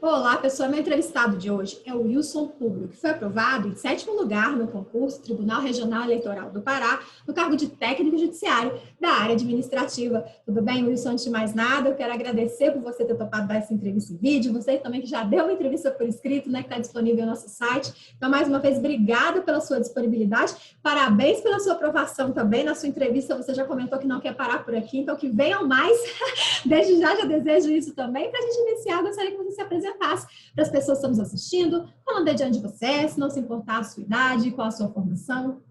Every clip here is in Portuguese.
Olá, pessoal. Meu entrevistado de hoje é o Wilson Publio, que foi aprovado em sétimo lugar no concurso Tribunal Regional Eleitoral do Pará, no cargo de técnico judiciário da área administrativa. Tudo bem, Wilson? Antes de mais nada, eu quero agradecer por você ter topado dar essa entrevista em vídeo, você também que já deu uma entrevista por escrito, né, que está disponível no nosso site. Então, mais uma vez, obrigada pela sua disponibilidade. Parabéns pela sua aprovação também. Na sua entrevista, você já comentou que não quer parar por aqui, então que venham mais. Desde já desejo isso também. Para a gente iniciar, eu gostaria que você se apresentasse para as pessoas que estão nos assistindo, falando de onde você é, se não se importar a sua idade, qual a sua formação.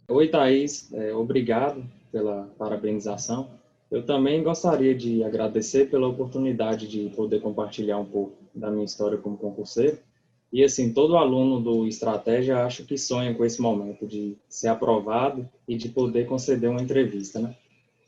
Oi, Thaís. Obrigado pela parabenização. Eu também gostaria de agradecer pela oportunidade de poder compartilhar um pouco da minha história como concurseiro. E, assim, todo aluno do Estratégia acho que sonha com esse momento de ser aprovado e de poder conceder uma entrevista, né?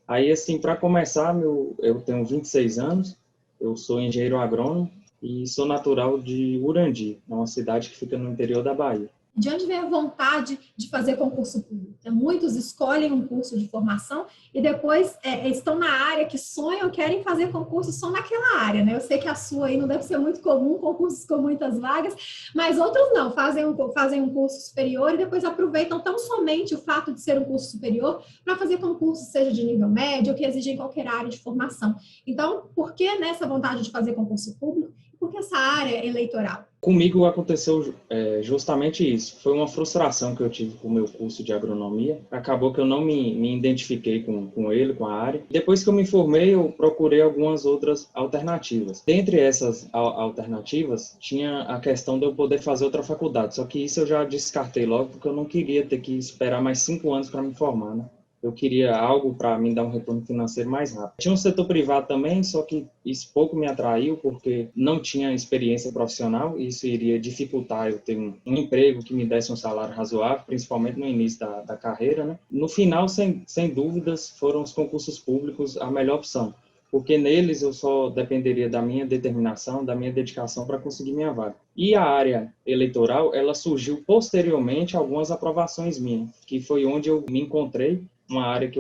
Aí, assim, para começar, eu tenho 26 anos, eu sou engenheiro agrônomo e sou natural de Urandi, uma cidade que fica no interior da Bahia. De onde vem a vontade de fazer concurso público? Muitos escolhem um curso de formação e depois estão na área que sonham, querem fazer concurso só naquela área, né? Eu sei que a sua aí não deve ser muito comum, concursos com muitas vagas, mas outros não, fazem um curso superior e depois aproveitam tão somente o fato de ser um curso superior para fazer concurso, seja de nível médio ou que exigem qualquer área de formação. Então, por que nessa vontade de fazer concurso público? Por que essa área eleitoral? Comigo aconteceu justamente isso. Foi uma frustração que eu tive com o meu curso de agronomia. Acabou que eu não me identifiquei com ele, com a área. Depois que eu me formei, eu procurei algumas outras alternativas. Dentre essas alternativas, tinha a questão de eu poder fazer outra faculdade. Só que isso eu já descartei logo, porque eu não queria ter que esperar mais 5 anos para me formar, né? Eu queria algo para me dar um retorno financeiro mais rápido. Tinha um setor privado também, só que isso pouco me atraiu, porque não tinha experiência profissional, e isso iria dificultar eu ter um emprego que me desse um salário razoável, principalmente no início da carreira, né? No final, sem dúvidas, foram os concursos públicos a melhor opção, porque neles eu só dependeria da minha determinação, da minha dedicação para conseguir minha vaga. E a área eleitoral, ela surgiu posteriormente a algumas aprovações minhas, que foi onde eu me encontrei, uma área que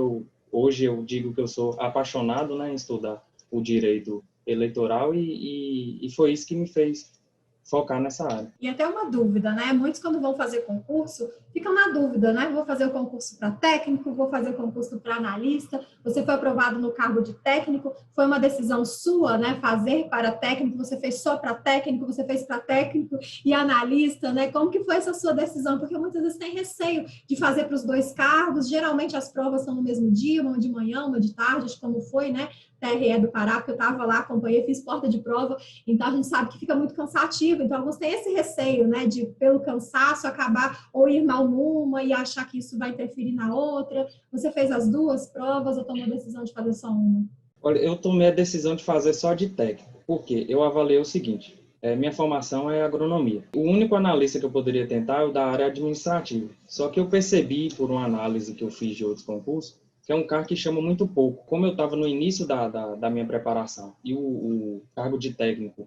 hoje eu digo que eu sou apaixonado, né, em estudar o direito eleitoral e foi isso que me fez focar nessa área. E até uma dúvida, né? Muitos quando vão fazer concurso, ficam na dúvida, né? Vou fazer o concurso para técnico, vou fazer o concurso para analista. Você foi aprovado no cargo de técnico, foi uma decisão sua, né? Fazer para técnico, você fez só para técnico, você fez para técnico e analista, né? Como que foi essa sua decisão? Porque muitas vezes tem receio de fazer para os dois cargos, geralmente as provas são no mesmo dia, uma de manhã, uma de tarde, como foi, né? TRE do Pará, porque eu estava lá, acompanhei, fiz porta de prova, então a gente sabe que fica muito cansativo, então alguns têm esse receio, né, de pelo cansaço acabar ou ir mal numa e achar que isso vai interferir na outra. Você fez as duas provas ou tomou a decisão de fazer só uma? Olha, eu tomei a decisão de fazer só de técnico, porque eu avaliei o seguinte, minha formação é agronomia. O único analista que eu poderia tentar é o da área administrativa, só que eu percebi, por uma análise que eu fiz de outros concursos, que é um cargo que chama muito pouco. Como eu estava no início da minha preparação e o cargo de técnico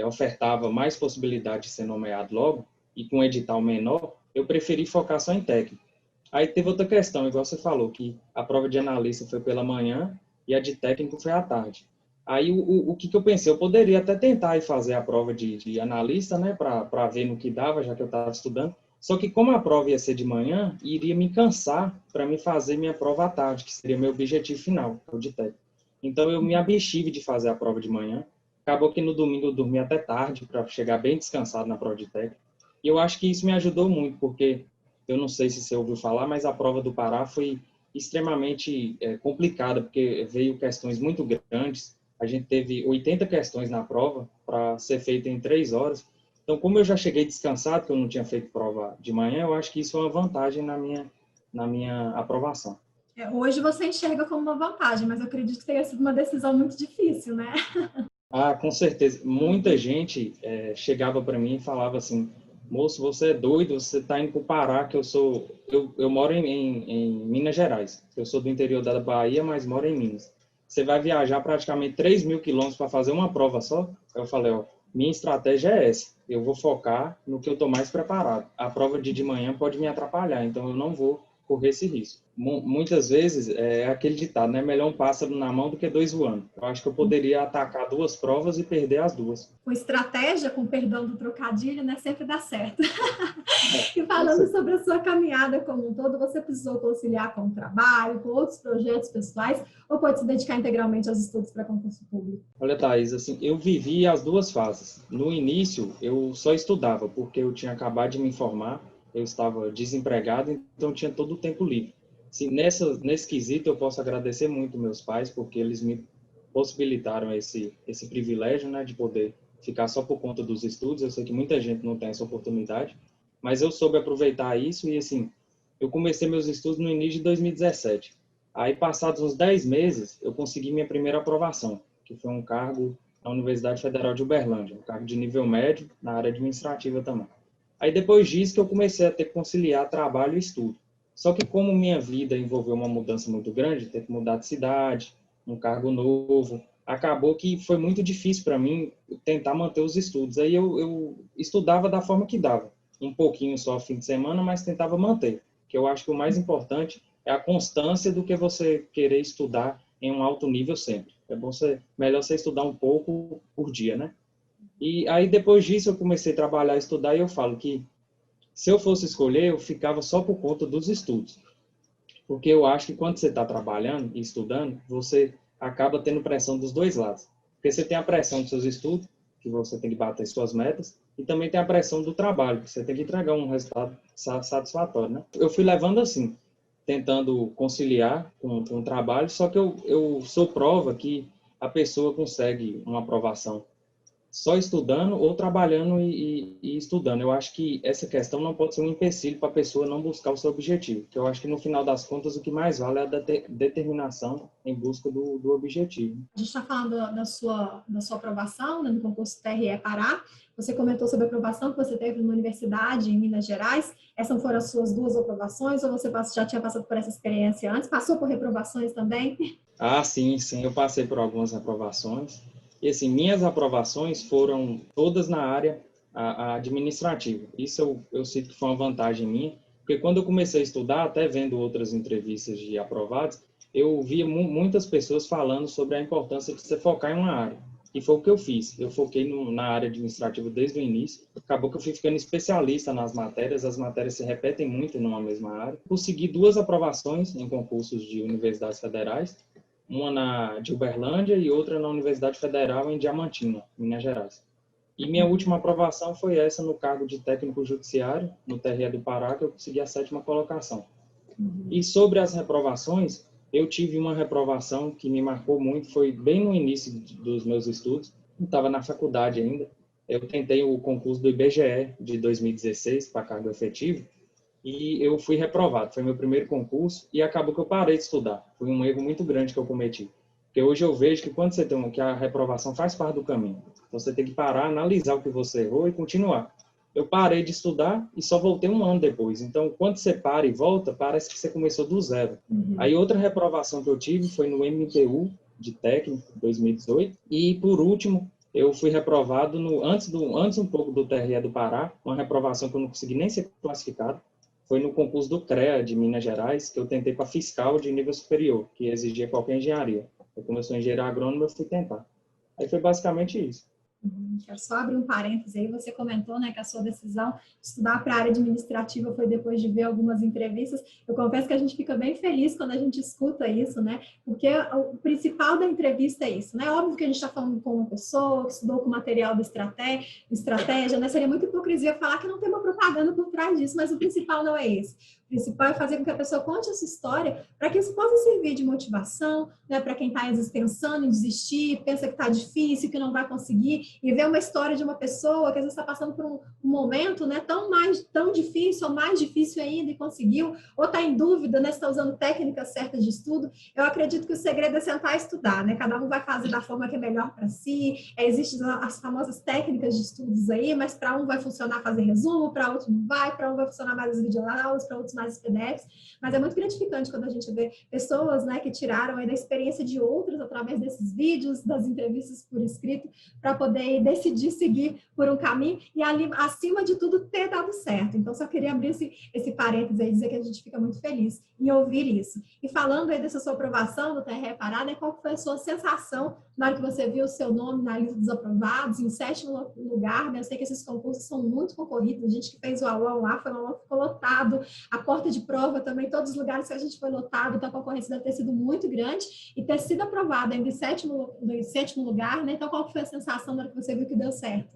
ofertava mais possibilidade de ser nomeado logo e com um edital menor, eu preferi focar só em técnico. Aí teve outra questão, igual você falou, que a prova de analista foi pela manhã e a de técnico foi à tarde. Aí o que eu pensei? Eu poderia até tentar ir fazer a prova de analista, né, para ver no que dava, já que eu estava estudando. Só que como a prova ia ser de manhã, iria me cansar para me fazer minha prova à tarde, que seria meu objetivo final, o de técnico. Então eu me abstive de fazer a prova de manhã. Acabou que no domingo eu dormi até tarde para chegar bem descansado na prova de técnico. E eu acho que isso me ajudou muito, porque eu não sei se você ouviu falar, mas a prova do Pará foi extremamente complicada, porque veio questões muito grandes. A gente teve 80 questões na prova para ser feita em 3 horas. Então, como eu já cheguei descansado, que eu não tinha feito prova de manhã, eu acho que isso é uma vantagem na minha aprovação. Hoje você enxerga como uma vantagem, mas eu acredito que tenha sido uma decisão muito difícil, né? Ah, com certeza. Muita gente chegava para mim e falava assim, moço, você é doido, você está indo para o Pará, que eu moro em Minas Gerais. Eu sou do interior da Bahia, mas moro em Minas. Você vai viajar praticamente 3.000 quilômetros para fazer uma prova só? Eu falei, ó, minha estratégia é essa. Eu vou focar no que eu estou mais preparado. A prova de manhã pode me atrapalhar, então eu não vou correr esse risco. Muitas vezes é aquele ditado, né? Melhor um pássaro na mão do que dois voando. Eu acho que eu poderia atacar duas provas e perder as duas. Com estratégia, com perdão do trocadilho, né? Sempre dá certo. E falando sobre a sua caminhada como um todo, você precisou conciliar com o trabalho, com outros projetos pessoais, ou pode se dedicar integralmente aos estudos para concurso público? Olha, Thaís, assim, eu vivi as duas fases. No início, eu só estudava, porque eu tinha acabado de me formar, eu estava desempregado, então tinha todo o tempo livre. Assim, nesse quesito, eu posso agradecer muito meus pais, porque eles me possibilitaram esse privilégio, né, de poder ficar só por conta dos estudos. Eu sei que muita gente não tem essa oportunidade, mas eu soube aproveitar isso e, assim, eu comecei meus estudos no início de 2017. Aí, passados uns 10 meses, eu consegui minha primeira aprovação, que foi um cargo na Universidade Federal de Uberlândia, um cargo de nível médio, na área administrativa também. Aí, depois disso, que eu comecei a ter que conciliar trabalho e estudo. Só que como minha vida envolveu uma mudança muito grande, ter que mudar de cidade, um cargo novo, acabou que foi muito difícil para mim tentar manter os estudos. Aí eu estudava da forma que dava, um pouquinho só fim de semana, mas tentava manter, que eu acho que o mais importante é a constância do que você querer estudar em um alto nível sempre. É melhor você estudar um pouco por dia, né? E aí depois disso eu comecei a trabalhar e estudar e eu falo que se eu fosse escolher, eu ficava só por conta dos estudos. Porque eu acho que quando você está trabalhando e estudando, você acaba tendo pressão dos dois lados. Porque você tem a pressão dos seus estudos, que você tem que bater suas metas, e também tem a pressão do trabalho, que você tem que entregar um resultado satisfatório, né? Eu fui levando assim, tentando conciliar com o trabalho, só que eu sou prova que a pessoa consegue uma aprovação só estudando ou trabalhando e estudando. Eu acho que essa questão não pode ser um empecilho para a pessoa não buscar o seu objetivo, que eu acho que no final das contas o que mais vale é a determinação em busca do objetivo. A gente está falando da sua aprovação, né, no concurso TRE Pará. Você comentou sobre a aprovação que você teve numa universidade em Minas Gerais. Essas foram as suas duas aprovações ou você já tinha passado por essa experiência antes? Passou por reprovações também? Ah, sim, eu passei por algumas reprovações. E assim, minhas aprovações foram todas na área administrativa. Isso eu sinto que foi uma vantagem minha, porque quando eu comecei a estudar, até vendo outras entrevistas de aprovados, eu via muitas pessoas falando sobre a importância de você focar em uma área. E foi o que eu fiz. Eu foquei na área administrativa desde o início. Acabou que eu fui ficando especialista nas matérias. As matérias se repetem muito numa mesma área. Consegui 2 aprovações em concursos de universidades federais, uma de Uberlândia e outra na Universidade Federal em Diamantina, Minas Gerais. E minha última aprovação foi essa no cargo de técnico judiciário, no TRE do Pará, que eu consegui a 7ª colocação. E sobre as reprovações, eu tive uma reprovação que me marcou muito, foi bem no início dos meus estudos, eu estava na faculdade ainda, eu tentei o concurso do IBGE de 2016 para cargo efetivo, e eu fui reprovado. Foi meu primeiro concurso e acabou que eu parei de estudar. Foi um erro muito grande que eu cometi. Porque hoje eu vejo que quando você tem que a reprovação faz parte do caminho. Você tem que parar, analisar o que você errou e continuar. Eu parei de estudar e só voltei um ano depois. Então, quando você para e volta, parece que você começou do zero. Aí outra reprovação que eu tive foi no MPU de técnico, 2018. E por último, eu fui reprovado antes um pouco do TRE do Pará, uma reprovação que eu não consegui nem ser classificado. Foi no concurso do CREA de Minas Gerais, que eu tentei para fiscal de nível superior, que exigia qualquer engenharia. Como eu sou engenheiro agrônomo, eu fui tentar. Aí foi basicamente isso. Quero só abrir um parênteses aí, você comentou, né, que a sua decisão de estudar para a área administrativa foi depois de ver algumas entrevistas. Eu confesso que a gente fica bem feliz quando a gente escuta isso, né, porque o principal da entrevista é isso, né, óbvio que a gente está falando com uma pessoa que estudou com material de estratégia, né, seria muita hipocrisia falar que não tem uma propaganda por trás disso, mas o principal não é esse. O principal é fazer com que a pessoa conte essa história para que isso possa servir de motivação, né, para quem está pensando em desistir, pensa que está difícil, que não vai conseguir, e ver uma história de uma pessoa que às vezes está passando por um momento, né, tão difícil ou mais difícil ainda e conseguiu, ou está em dúvida, né, se está usando técnicas certas de estudo. Eu acredito que o segredo é sentar e estudar, né, cada um vai fazer da forma que é melhor para si. Existem as famosas técnicas de estudos aí, mas para um vai funcionar fazer resumo, para outro não vai, para um vai funcionar mais as videoaulas, para outros mais os PDFs, mas é muito gratificante quando a gente vê pessoas, né, que tiraram aí da experiência de outros através desses vídeos, das entrevistas por escrito, para poder decidir seguir por um caminho e, ali, acima de tudo, ter dado certo. Então, só queria abrir esse parênteses aí e dizer que a gente fica muito feliz em ouvir isso. E falando aí dessa sua aprovação do TRE Pará, né, qual foi a sua sensação na hora que você viu o seu nome na lista dos aprovados, em 7º lugar, né? Eu sei que esses concursos são muito concorridos, a gente que fez o aulão lá, foi um aulão que ficou lotado, a porta de prova também, todos os lugares que a gente foi lotado, então a concorrência deve ter sido muito grande, e ter sido aprovado ainda em 7º lugar, né? Então qual foi a sensação na hora que você viu que deu certo?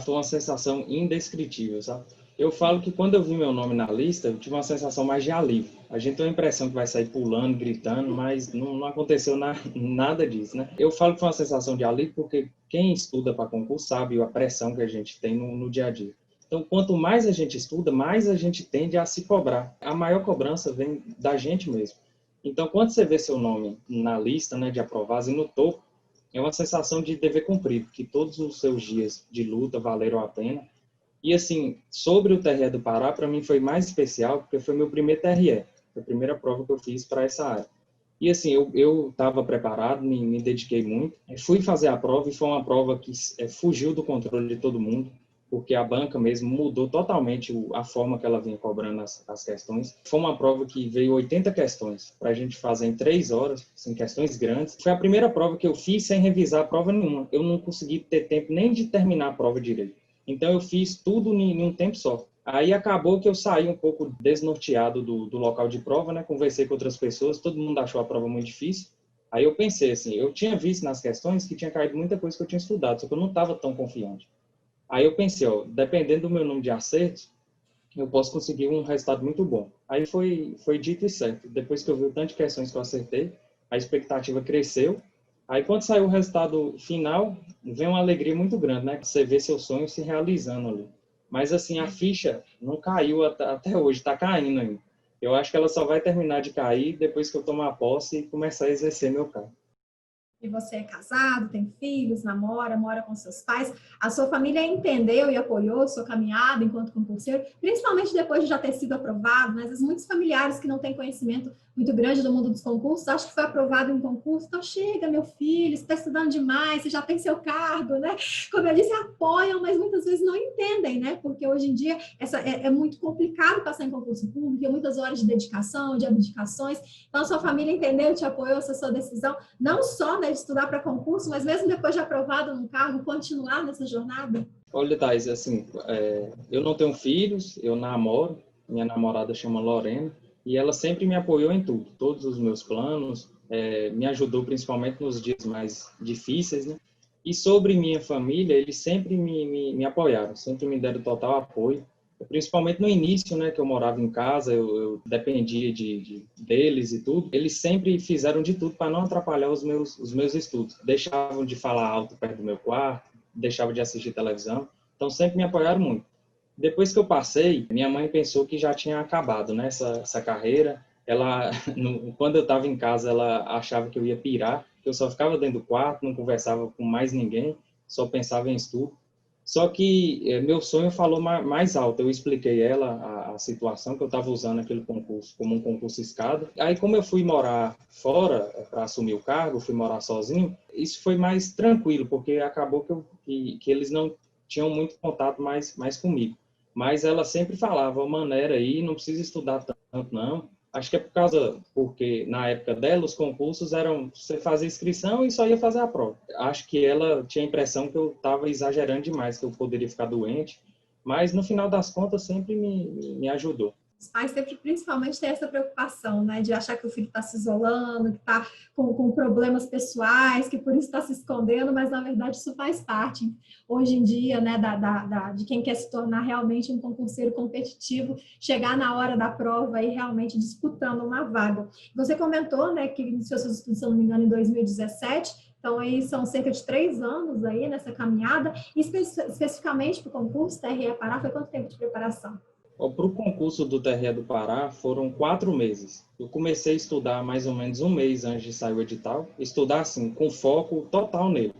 Foi uma sensação indescritível, sabe? Eu falo que quando eu vi meu nome na lista, eu tive uma sensação mais de alívio. A gente tem a impressão que vai sair pulando, gritando, mas não aconteceu nada disso, né? Eu falo que foi uma sensação de alívio porque quem estuda para concurso sabe a pressão que a gente tem no dia a dia. Então, quanto mais a gente estuda, mais a gente tende a se cobrar. A maior cobrança vem da gente mesmo. Então, quando você vê seu nome na lista, né, de aprovados e no topo, é uma sensação de dever cumprido, que todos os seus dias de luta valeram a pena. E, assim, sobre o TRE do Pará, para mim foi mais especial, porque foi meu primeiro TRE, foi a primeira prova que eu fiz para essa área. E, assim, eu estava preparado, me dediquei muito, fui fazer a prova e foi uma prova que fugiu do controle de todo mundo, porque a banca mesmo mudou totalmente a forma que ela vinha cobrando as questões. Foi uma prova que veio 80 questões para a gente fazer em 3 horas, assim, questões grandes. Foi a primeira prova que eu fiz sem revisar a prova nenhuma. Eu não consegui ter tempo nem de terminar a prova direito. Então, eu fiz tudo em um tempo só. Aí acabou que eu saí um pouco desnorteado do local de prova, né? Conversei com outras pessoas, todo mundo achou a prova muito difícil. Aí eu pensei assim, eu tinha visto nas questões que tinha caído muita coisa que eu tinha estudado, só que eu não estava tão confiante. Aí eu pensei, ó, dependendo do meu número de acertos, eu posso conseguir um resultado muito bom. Aí foi dito e certo. Depois que eu vi o tanto de questões que eu acertei, a expectativa cresceu. Aí quando saiu o resultado final, vem uma alegria muito grande, né? Você vê seu sonho se realizando ali. Mas assim, a ficha não caiu até hoje, está caindo ainda. Eu acho que ela só vai terminar de cair depois que eu tomar posse e começar a exercer meu cargo. E você é casado, tem filhos, namora, mora com seus pais, a sua família entendeu e apoiou a sua caminhada enquanto concurseiro, principalmente depois de já ter sido aprovado, né? Às vezes muitos familiares que não têm conhecimento muito grande do mundo dos concursos, acham que foi aprovado em um concurso, então chega, meu filho, você está estudando demais, você já tem seu cargo, né? Como eu disse, apoiam, mas muitas vezes não entendem, né? Porque hoje em dia é muito complicado passar em concurso público, muitas horas de dedicação, de abdicações, então a sua família entendeu, te apoiou essa sua decisão, não só, né, de estudar para concurso, mas mesmo depois de aprovado no cargo, continuar nessa jornada? Olha, Thais, assim, eu não tenho filhos, eu namoro, minha namorada chama Lorena, e ela sempre me apoiou em tudo, todos os meus planos, me ajudou principalmente nos dias mais difíceis, né? E sobre minha família, eles sempre me apoiaram, sempre me deram total apoio, principalmente no início, né, que eu morava em casa, eu dependia deles e tudo, eles sempre fizeram de tudo para não atrapalhar os meus estudos, deixavam de falar alto perto do meu quarto, deixava de assistir televisão, então sempre me apoiaram muito. Depois que eu passei, minha mãe pensou que já tinha acabado, né, essa carreira. Ela, quando eu estava em casa, ela achava que eu ia pirar, que eu só ficava dentro do quarto, não conversava com mais ninguém, só pensava em estudo. Só que meu sonho falou mais alto. Eu expliquei a ela a situação que eu estava usando aquele concurso como um concurso escada. Aí, como eu fui morar fora para assumir o cargo, fui morar sozinho, isso foi mais tranquilo, porque acabou que eles não tinham muito contato mais comigo. Mas ela sempre falava, maneira aí, não precisa estudar tanto, não. Acho que é porque na época dela os concursos eram você fazer inscrição e só ia fazer a prova. Acho que ela tinha a impressão que eu estava exagerando demais, que eu poderia ficar doente, mas no final das contas sempre me ajudou. Os pais sempre, principalmente, têm essa preocupação, né, de achar que o filho está se isolando, que está com problemas pessoais, que por isso está se escondendo, mas, na verdade, isso faz parte, hoje em dia, né, de quem quer se tornar realmente um concurseiro competitivo, chegar na hora da prova e realmente disputando uma vaga. Você comentou, né, que iniciou seus estudos, se não me engano, em 2017, então, aí são cerca de 3 anos aí nessa caminhada, e especificamente para o concurso TRE Pará, foi quanto tempo de preparação? Para o concurso do TRE do Pará, foram 4 meses. Eu comecei a estudar mais ou menos um mês antes de sair o edital, estudar assim, com foco total nele,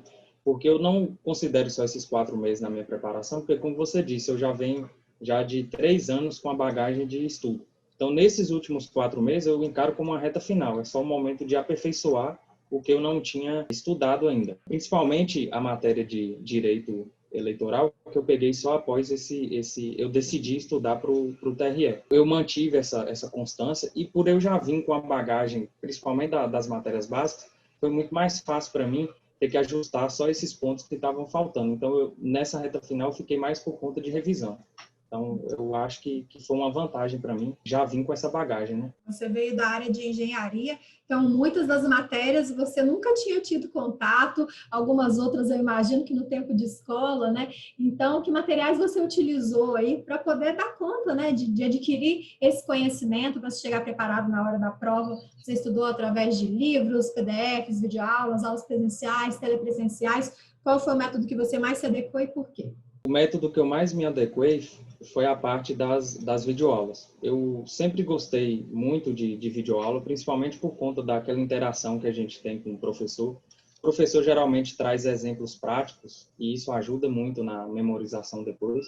porque eu não considero só esses 4 meses na minha preparação, porque, como você disse, eu já venho de 3 anos com a bagagem de estudo. Então, nesses últimos 4 meses, eu encaro como uma reta final. É só um momento de aperfeiçoar o que eu não tinha estudado ainda. Principalmente a matéria de direito eleitoral, que eu peguei só após eu decidi estudar para o TRE. Eu mantive essa constância e por eu já vim com a bagagem, principalmente das matérias básicas, foi muito mais fácil para mim ter que ajustar só esses pontos que estavam faltando. Então, nessa reta final, eu fiquei mais por conta de revisão. Então, eu acho que foi uma vantagem para mim, já vim com essa bagagem, né? Você veio da área de engenharia, então muitas das matérias você nunca tinha tido contato, algumas outras eu imagino que no tempo de escola, né? Então, que materiais você utilizou aí para poder dar conta, né, de adquirir esse conhecimento, para chegar preparado na hora da prova? Você estudou através de livros, PDFs, videoaulas, aulas presenciais, telepresenciais? Qual foi o método que você mais se adequou e por quê? O método que eu mais me adequei foi a parte das videoaulas. Eu sempre gostei muito de videoaula, principalmente por conta daquela interação que a gente tem com o professor. O professor geralmente traz exemplos práticos e isso ajuda muito na memorização depois.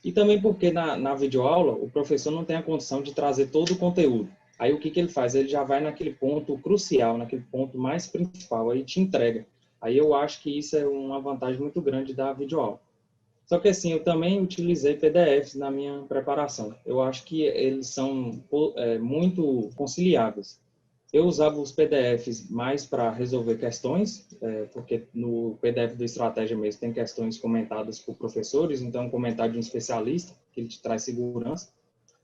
E também porque na videoaula o professor não tem a condição de trazer todo o conteúdo. Aí o que ele faz? Ele já vai naquele ponto crucial, naquele ponto mais principal, aí te entrega. Aí eu acho que isso é uma vantagem muito grande da videoaula. Só que assim, eu também utilizei PDFs na minha preparação. Eu acho que eles são muito conciliáveis. Eu usava os PDFs mais para resolver questões, porque no PDF do Estratégia mesmo tem questões comentadas por professores, então um comentário de um especialista, que ele te traz segurança.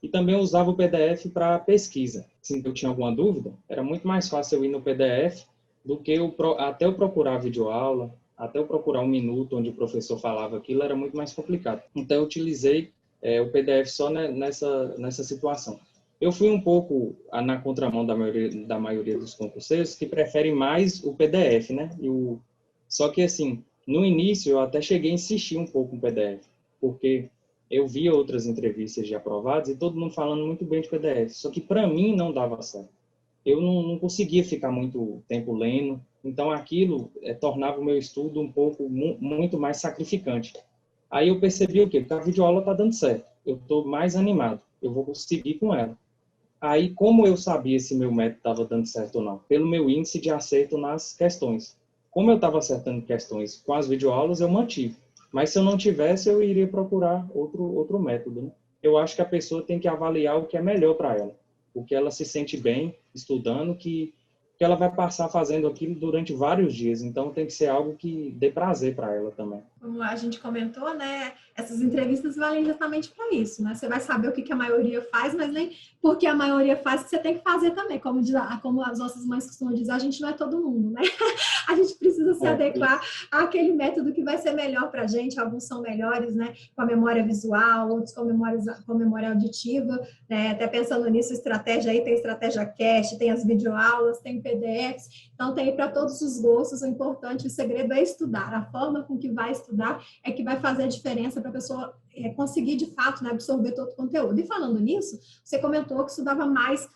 E também eu usava o PDF para pesquisa. Se eu tinha alguma dúvida, era muito mais fácil eu ir no PDF do que até eu procurar a videoaula, até eu procurar um minuto onde o professor falava aquilo, era muito mais complicado. Então, eu utilizei o PDF só nessa situação. Eu fui um pouco na contramão da maioria dos concurseiros que preferem mais o PDF, né? Só que, assim, no início eu até cheguei a insistir um pouco no PDF, porque eu via outras entrevistas de aprovados e todo mundo falando muito bem de PDF, só que para mim não dava certo. Eu não conseguia ficar muito tempo lendo, então aquilo tornava o meu estudo um pouco, muito mais sacrificante. Aí eu percebi o quê? Que a videoaula está dando certo, eu estou mais animado, eu vou conseguir com ela. Aí, como eu sabia se meu método estava dando certo ou não? Pelo meu índice de acerto nas questões. Como eu estava acertando questões com as videoaulas, eu mantive. Mas se eu não tivesse, eu iria procurar outro método, né? Eu acho que a pessoa tem que avaliar o que é melhor para ela, o que ela se sente bem estudando, que ela vai passar fazendo aquilo durante vários dias. Então, tem que ser algo que dê prazer para ela também. Como a gente comentou, né, essas entrevistas valem justamente para isso, né? Você vai saber o que a maioria faz, mas nem porque a maioria faz que você tem que fazer também. Como as nossas mães costumam dizer, a gente não é todo mundo, né? A gente precisa se adequar àquele método que vai ser melhor para a gente. Alguns são melhores, né, com a memória visual, outros com a memória auditiva, né? Até pensando nisso, estratégia aí, tem estratégia cast, tem as videoaulas, tem PDFs, então tem para todos os gostos. O importante, o segredo é estudar. A forma com que vai estudar é que vai fazer a diferença para a pessoa conseguir, de fato, né, absorver todo o conteúdo. E falando nisso, você comentou que estudava mais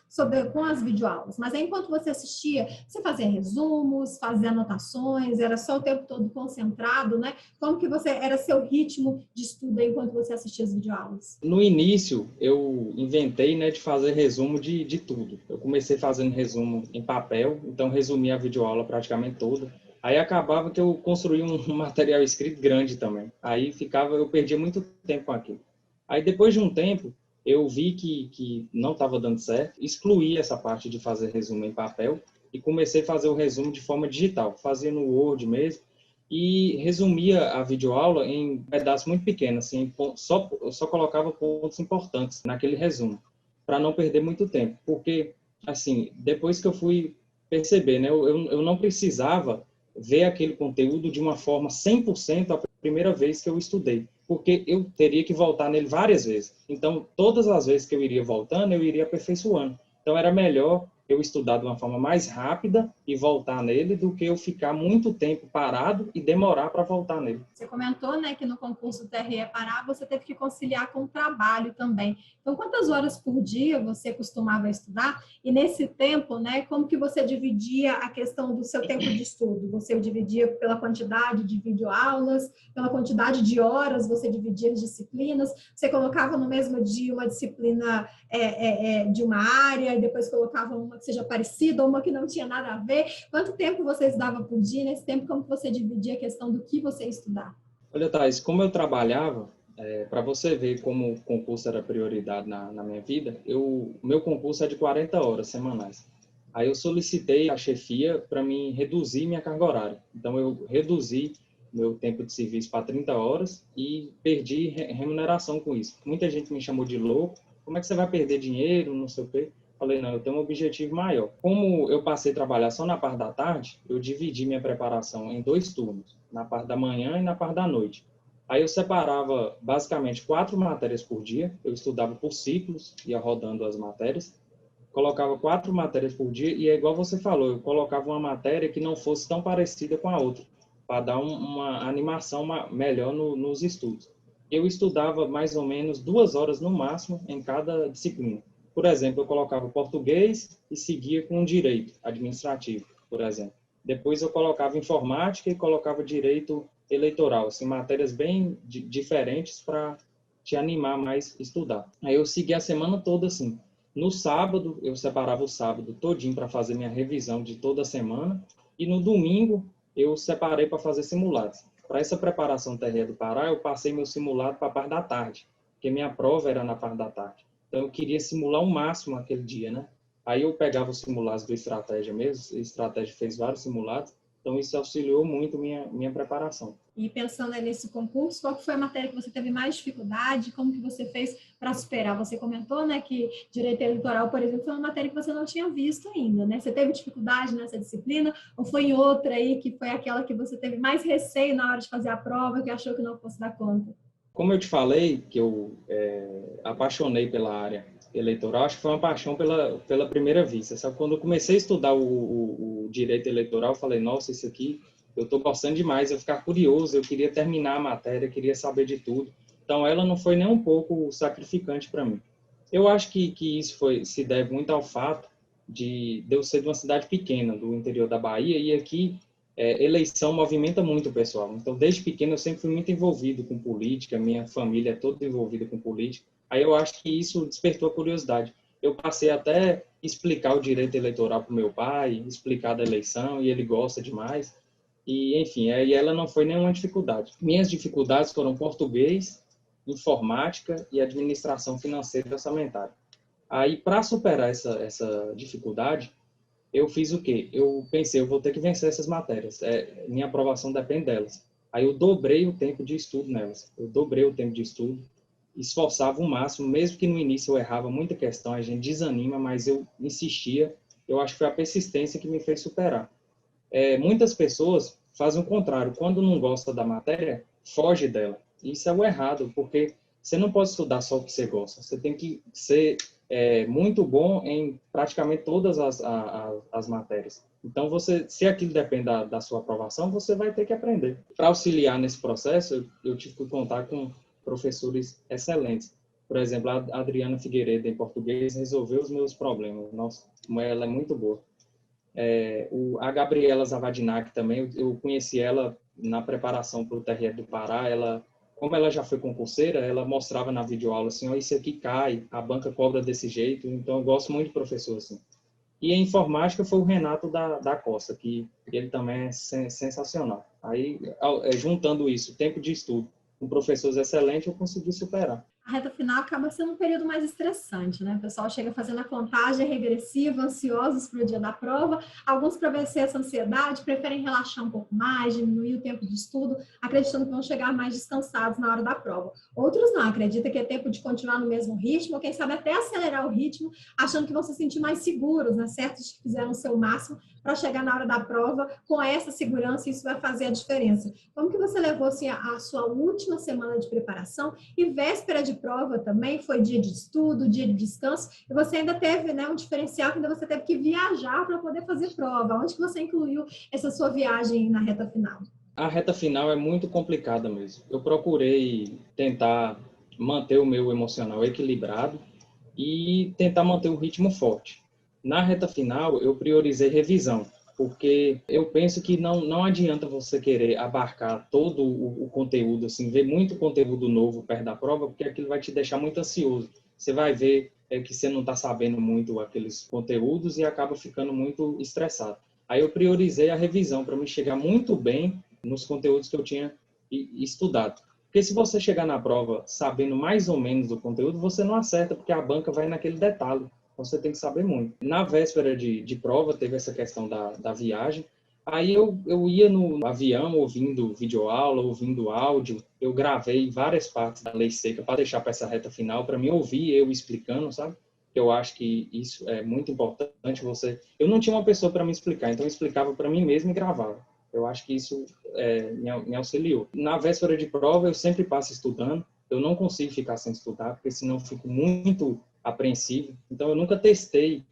com as videoaulas, mas aí, enquanto você assistia, você fazia resumos, fazia anotações, era só o tempo todo concentrado, né? Como que era seu ritmo de estudo enquanto você assistia as videoaulas? No início, eu inventei, né, de fazer resumo de tudo. Eu comecei fazendo resumo em papel, então resumia a videoaula praticamente toda. Aí acabava que eu construía um material escrito grande também. Aí eu perdia muito tempo com aquilo. Aí depois de um tempo, eu vi que não estava dando certo, excluí essa parte de fazer resumo em papel e comecei a fazer o resumo de forma digital. Fazia no Word mesmo e resumia a videoaula em pedaços muito pequenos, assim, só colocava pontos importantes naquele resumo, para não perder muito tempo. Porque, assim, depois que eu fui perceber, né, eu não precisava ver aquele conteúdo de uma forma 100% a primeira vez que eu estudei, porque eu teria que voltar nele várias vezes. Então, todas as vezes que eu iria voltando, eu iria aperfeiçoando. Então, era melhor eu estudar de uma forma mais rápida e voltar nele do que eu ficar muito tempo parado e demorar para voltar nele. Você comentou, né, que no concurso TRE-Pará você teve que conciliar com o trabalho também. Então, quantas horas por dia você costumava estudar? E nesse tempo, né, como que você dividia a questão do seu tempo de estudo? Você dividia pela quantidade de videoaulas, pela quantidade de horas, você dividia as disciplinas, você colocava no mesmo dia uma disciplina de uma área e depois colocava uma que seja parecida ou uma que não tinha nada a ver. Quanto tempo você estudava por dia? Nesse tempo, como você dividia a questão do que você ia estudar? Olha, Thais, como eu trabalhava, para você ver como o concurso era prioridade na minha vida, meu concurso é de 40 horas semanais. Aí eu solicitei a chefia para me reduzir minha carga horária. Então, eu reduzi meu tempo de serviço para 30 horas e perdi remuneração com isso. Muita gente me chamou de louco. Como é que você vai perder dinheiro, não sei o quê? Falei, não, eu tenho um objetivo maior. Como eu passei a trabalhar só na parte da tarde, eu dividi minha preparação em 2 turnos, na parte da manhã e na parte da noite. Aí eu separava basicamente 4 matérias por dia, eu estudava por ciclos, ia rodando as matérias, colocava 4 matérias por dia e é igual você falou, eu colocava uma matéria que não fosse tão parecida com a outra, para dar uma animação melhor nos estudos. Eu estudava mais ou menos 2 horas no máximo em cada disciplina. Por exemplo, eu colocava português e seguia com direito administrativo, por exemplo. Depois eu colocava informática e colocava direito eleitoral, assim, matérias bem diferentes para te animar mais a estudar. Aí eu segui a semana toda assim. No sábado, eu separava o sábado todinho para fazer minha revisão de toda a semana e no domingo eu separei para fazer simulados. Para essa preparação TRE do Pará, eu passei meu simulado para a parte da tarde, porque minha prova era na parte da tarde. Então, eu queria simular o máximo aquele dia, né? Aí eu pegava os simulados do Estratégia mesmo, a Estratégia fez vários simulados, então isso auxiliou muito minha preparação. E pensando aí nesse concurso, qual foi a matéria que você teve mais dificuldade? Como que você fez para superar? Você comentou, né, que direito eleitoral, por exemplo, foi uma matéria que você não tinha visto ainda, né? Você teve dificuldade nessa disciplina ou foi em outra aí que foi aquela que você teve mais receio na hora de fazer a prova, que achou que não fosse dar conta? Como eu te falei, que eu apaixonei pela área eleitoral, acho que foi uma paixão pela primeira vista. Sabe? Quando eu comecei a estudar o direito eleitoral, eu falei, nossa, isso aqui, eu estou gostando demais, eu ficar curioso, eu queria terminar a matéria, queria saber de tudo. Então, ela não foi nem um pouco sacrificante para mim. Eu acho que isso se deve muito ao fato de eu ser de uma cidade pequena, do interior da Bahia, e aqui eleição movimenta muito o pessoal. Então, desde pequeno, eu sempre fui muito envolvido com política, minha família é toda envolvida com política. Aí eu acho que isso despertou a curiosidade. Eu passei até a explicar o direito eleitoral para o meu pai, explicar da eleição, e ele gosta demais. E, enfim, aí ela não foi nenhuma dificuldade. Minhas dificuldades foram português, informática e administração financeira e orçamentária. Aí, para superar essa dificuldade, eu fiz o quê? Eu pensei, eu vou ter que vencer essas matérias. Minha aprovação depende delas. Aí eu dobrei o tempo de estudo nelas. Eu dobrei o tempo de estudo, esforçava o máximo, mesmo que no início eu errava muita questão, a gente desanima, mas eu insistia. Eu acho que foi a persistência que me fez superar. Muitas pessoas fazem o contrário. Quando não gosta da matéria, foge dela. Isso é o errado, porque você não pode estudar só o que você gosta. Você tem que ser muito bom em praticamente todas as matérias. Então, se aquilo depende da sua aprovação, você vai ter que aprender. Para auxiliar nesse processo, eu tive que contar com professores excelentes. Por exemplo, a Adriana Figueiredo, em português, resolveu os meus problemas. Nossa, ela é muito boa. A Gabriela Zavadinac também, eu conheci ela na preparação para o TRE do Pará. Como ela já foi concurseira, ela mostrava na videoaula assim, ó, isso aqui cai, a banca cobra desse jeito. Então, eu gosto muito de professor assim. E em informática foi o Renato da Costa, que ele também é sensacional. Aí, juntando isso, tempo de estudo, com professores excelentes, eu consegui superar. A reta final acaba sendo um período mais estressante, né? O pessoal chega fazendo a contagem regressiva, ansiosos para o dia da prova. Alguns, para vencer essa ansiedade, preferem relaxar um pouco mais, diminuir o tempo de estudo, acreditando que vão chegar mais descansados na hora da prova. Outros não, acreditam que é tempo de continuar no mesmo ritmo, ou quem sabe até acelerar o ritmo, achando que vão se sentir mais seguros, né? Certos que fizeram o seu máximo para chegar na hora da prova com essa segurança, isso vai fazer a diferença. Como que você levou assim, a sua última semana de preparação e véspera de prova também, foi dia de estudo, dia de descanso, e você ainda teve, né, um diferencial que ainda você teve que viajar para poder fazer prova. Onde que você incluiu essa sua viagem na reta final? A reta final é muito complicada mesmo. Eu procurei tentar manter o meu emocional equilibrado e tentar manter o ritmo forte. Na reta final, eu priorizei revisão, porque eu penso que não adianta você querer abarcar todo o conteúdo, assim, ver muito conteúdo novo perto da prova, porque aquilo vai te deixar muito ansioso. Você vai ver que você não está sabendo muito aqueles conteúdos e acaba ficando muito estressado. Aí eu priorizei a revisão para me chegar muito bem nos conteúdos que eu tinha estudado. Porque se você chegar na prova sabendo mais ou menos do conteúdo, você não acerta, porque a banca vai naquele detalhe. Você tem que saber muito. Na véspera de prova, teve essa questão da viagem. Aí eu ia no avião ouvindo videoaula, ouvindo áudio. Eu gravei várias partes da lei seca para deixar para essa reta final, para me ouvir eu explicando, sabe? Eu acho que isso é muito importante. Eu não tinha uma pessoa para me explicar, então eu explicava para mim mesmo e gravava. Eu acho que isso me auxiliou. Na véspera de prova, eu sempre passo estudando. Eu não consigo ficar sem estudar, porque senão eu fico muito apreensivo. Então, eu nunca testei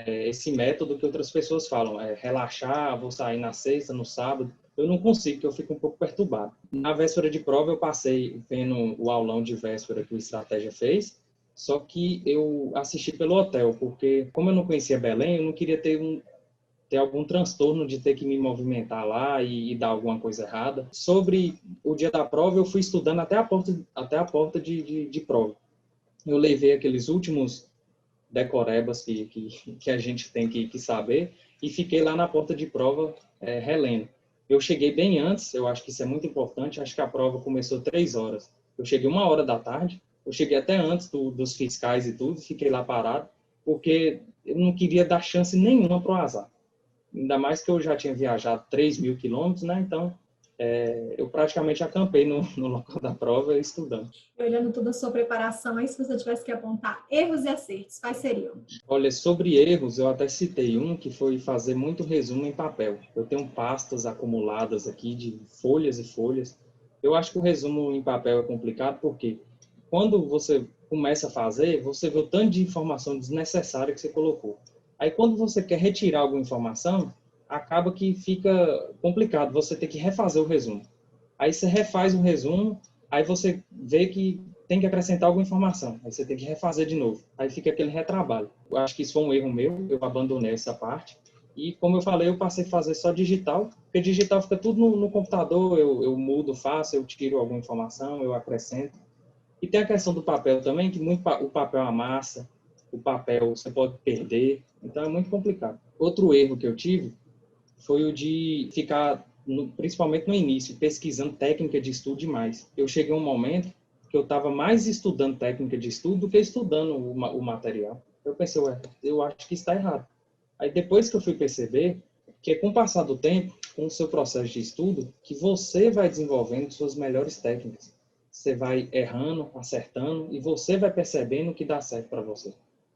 esse método que outras pessoas falam, relaxar, vou sair na sexta, no sábado. Eu não consigo, porque eu fico um pouco perturbado. Na véspera de prova, eu passei vendo o aulão de véspera que o Estratégia fez, só que eu assisti pelo hotel, porque como eu não conhecia Belém, eu não queria ter algum transtorno de ter que me movimentar lá e dar alguma coisa errada. Sobre o dia da prova, eu fui estudando até a porta de prova. Eu levei aqueles últimos decorebas que a gente tem que saber e fiquei lá na porta de prova relendo. Eu cheguei bem antes, eu acho que isso é muito importante, acho que a prova começou 3 horas. Eu cheguei 1 hora da tarde, eu cheguei até antes dos fiscais e tudo, fiquei lá parado, porque eu não queria dar chance nenhuma para o azar. Ainda mais que eu já tinha viajado 3.000 quilômetros, né? Então, eu praticamente acampei no local da prova estudando. Olhando toda a sua preparação, aí se você tivesse que apontar erros e acertos, quais seriam? Olha, sobre erros, eu até citei um que foi fazer muito resumo em papel. Eu tenho pastas acumuladas aqui de folhas e folhas. Eu acho que o resumo em papel é complicado porque quando você começa a fazer, você vê o tanto de informação desnecessária que você colocou. Aí, quando você quer retirar alguma informação, acaba que fica complicado. Você tem que refazer o resumo. Aí você refaz o resumo, aí você vê que tem que acrescentar alguma informação. Aí você tem que refazer de novo. Aí fica aquele retrabalho. Eu acho que isso foi um erro meu, eu abandonei essa parte. E, como eu falei, eu passei a fazer só digital, porque digital fica tudo no computador, eu mudo, faço, eu tiro alguma informação, eu acrescento. E tem a questão do papel também, que o papel amassa, o papel você pode perder, então é muito complicado. Outro erro que eu tive foi o de ficar, principalmente no início, pesquisando técnica de estudo demais. Eu cheguei a um momento que eu estava mais estudando técnica de estudo do que estudando o material. Eu pensei, eu acho que está errado. Aí depois que eu fui perceber que com o passar do tempo, com o seu processo de estudo, que você vai desenvolvendo suas melhores técnicas. Você vai errando, acertando, e você vai percebendo o que dá certo para você.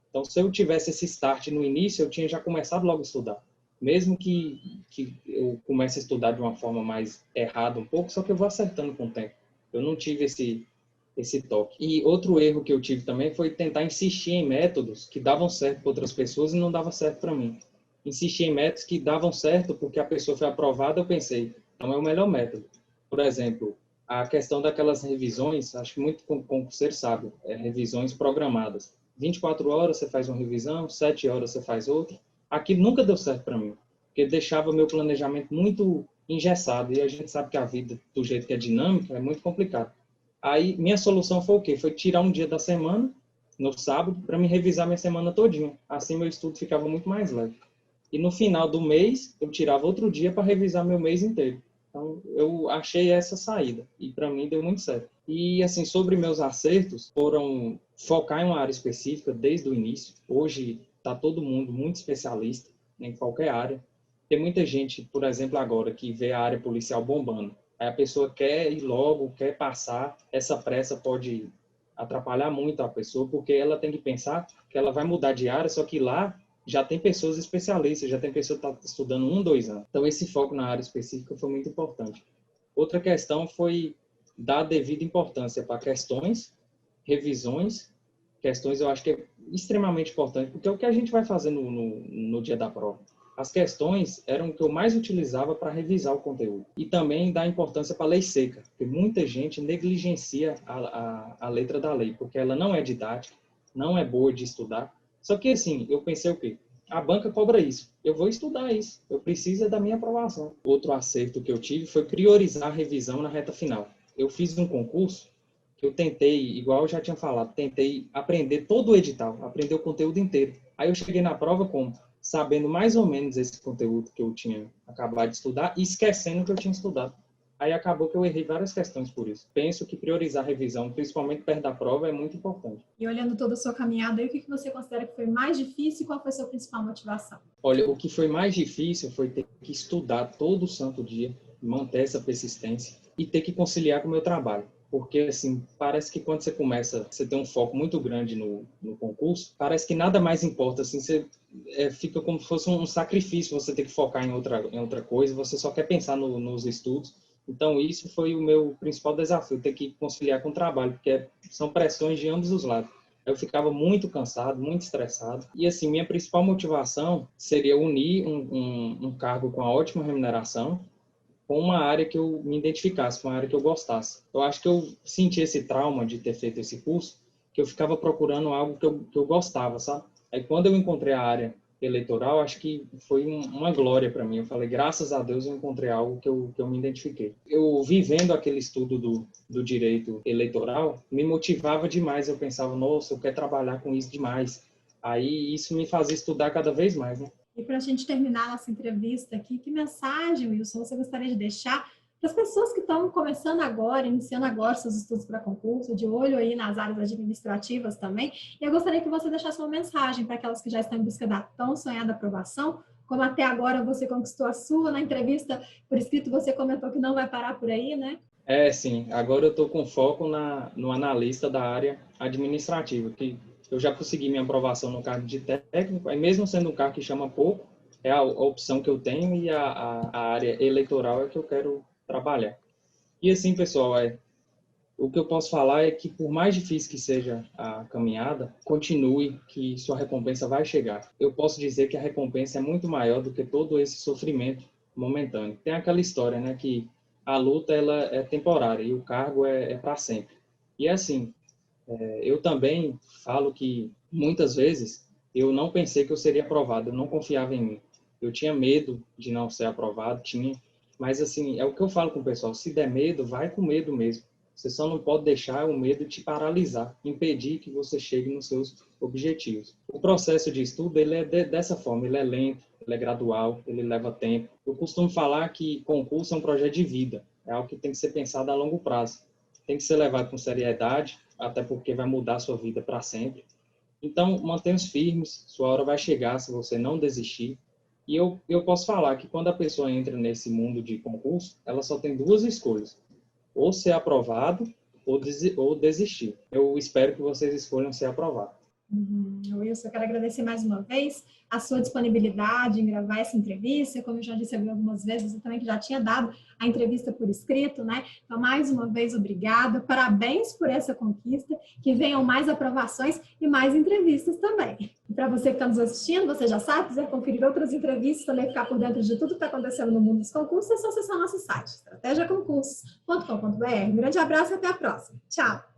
Então, se eu tivesse esse start no início, eu tinha já começado logo a estudar. Mesmo que eu comece a estudar de uma forma mais errada um pouco, só que eu vou acertando com o tempo. Eu não tive esse toque. E outro erro que eu tive também foi tentar insistir em métodos que davam certo para outras pessoas e não dava certo para mim. Insistir em métodos que davam certo porque a pessoa foi aprovada, eu pensei, não é o melhor método. Por exemplo, a questão daquelas revisões, acho que muito concurseiro sabe, revisões programadas. 24 horas você faz uma revisão, 7 horas você faz outra. Aquilo nunca deu certo para mim, porque deixava meu planejamento muito engessado, e a gente sabe que a vida, do jeito que é dinâmica, é muito complicado. Aí, minha solução foi o quê? Foi tirar um dia da semana, no sábado, para me revisar minha semana todinha. Assim, meu estudo ficava muito mais leve. E no final do mês, eu tirava outro dia para revisar meu mês inteiro. Então, eu achei essa saída, e para mim deu muito certo. E, assim, sobre meus acertos, foram focar em uma área específica desde o início. Hoje, está todo mundo muito especialista em qualquer área. Tem muita gente, por exemplo, agora, que vê a área policial bombando. Aí a pessoa quer ir logo, quer passar. Essa pressa pode atrapalhar muito a pessoa, porque ela tem que pensar que ela vai mudar de área, só que lá já tem pessoas especialistas, já tem pessoa que está estudando 1, 2 anos. Então, esse foco na área específica foi muito importante. Outra questão foi dar devida importância para questões revisões, questões eu acho que é extremamente importante, porque é o que a gente vai fazer no dia da prova. As questões eram o que eu mais utilizava para revisar o conteúdo. E também dá importância para a lei seca, porque muita gente negligencia a letra da lei, porque ela não é didática, não é boa de estudar. Só que, assim, eu pensei o quê? A banca cobra isso. Eu vou estudar isso. Eu preciso da minha aprovação. Outro acerto que eu tive foi priorizar a revisão na reta final. Eu fiz um concurso que eu tentei, igual eu já tinha falado, tentei aprender todo o edital, aprender o conteúdo inteiro. Aí eu cheguei na prova sabendo mais ou menos esse conteúdo que eu tinha acabado de estudar e esquecendo o que eu tinha estudado. Aí acabou que eu errei várias questões por isso. Penso que priorizar a revisão, principalmente perto da prova, é muito importante. E olhando toda a sua caminhada, aí, o que você considera que foi mais difícil e qual foi a sua principal motivação? Olha, o que foi mais difícil foi ter que estudar todo santo dia, manter essa persistência e ter que conciliar com o meu trabalho. Porque, assim, parece que quando você começa, você tem um foco muito grande no concurso, parece que nada mais importa, assim, fica como se fosse um sacrifício você ter que focar em outra coisa, você só quer pensar nos estudos. Então, isso foi o meu principal desafio, ter que conciliar com o trabalho, porque são pressões de ambos os lados. Eu ficava muito cansado, muito estressado. E, assim, minha principal motivação seria unir um cargo com a ótima remuneração com uma área que eu me identificasse, com uma área que eu gostasse. Eu acho que eu senti esse trauma de ter feito esse curso, que eu ficava procurando algo que eu gostava, sabe? Aí, quando eu encontrei a área eleitoral, acho que foi uma glória para mim. Eu falei, graças a Deus eu encontrei algo que eu me identifiquei. Eu, vivendo aquele estudo do direito eleitoral, me motivava demais. Eu pensava, nossa, eu quero trabalhar com isso demais. Aí isso me fazia estudar cada vez mais, né? E para a gente terminar nossa entrevista aqui, que mensagem, Wilson, você gostaria de deixar para as pessoas que estão começando agora, iniciando agora seus estudos para concurso, de olho aí nas áreas administrativas também? E eu gostaria que você deixasse uma mensagem para aquelas que já estão em busca da tão sonhada aprovação, como até agora você conquistou a sua na entrevista por escrito, você comentou que não vai parar por aí, né? Sim. Agora eu estou com foco no analista da área administrativa, que eu já consegui minha aprovação no cargo de técnico, aí mesmo sendo um cargo que chama pouco, é a opção que eu tenho e a área eleitoral é que eu quero trabalhar. E assim, pessoal, o que eu posso falar é que por mais difícil que seja a caminhada, continue, que sua recompensa vai chegar. Eu posso dizer que a recompensa é muito maior do que todo esse sofrimento momentâneo. Tem aquela história, né, que a luta ela é temporária e o cargo é para sempre. E assim, eu também falo que muitas vezes eu não pensei que eu seria aprovado, eu não confiava em mim. Eu tinha medo de não ser aprovado, mas assim, é o que eu falo com o pessoal, se der medo, vai com medo mesmo. Você só não pode deixar o medo te paralisar, impedir que você chegue nos seus objetivos. O processo de estudo ele é dessa forma, ele é lento, ele é gradual, ele leva tempo. Eu costumo falar que concurso é um projeto de vida, é algo que tem que ser pensado a longo prazo. Tem que ser levado com seriedade, até porque vai mudar a sua vida para sempre. Então, mantenha-os firmes, sua hora vai chegar se você não desistir. E eu posso falar que quando a pessoa entra nesse mundo de concurso, ela só tem duas escolhas: ou ser aprovado ou desistir. Eu espero que vocês escolham ser aprovado. Wilson, eu quero agradecer mais uma vez a sua disponibilidade em gravar essa entrevista. Como eu já disse algumas vezes, você também que já tinha dado a entrevista por escrito, né? Então, mais uma vez, obrigada. Parabéns por essa conquista. Que venham mais aprovações e mais entrevistas também. E para você que está nos assistindo, você já sabe, quiser conferir outras entrevistas, também ficar por dentro de tudo que está acontecendo no mundo dos concursos, é só acessar nosso site, estratégiaconcursos.com.br. Um grande abraço e até a próxima. Tchau!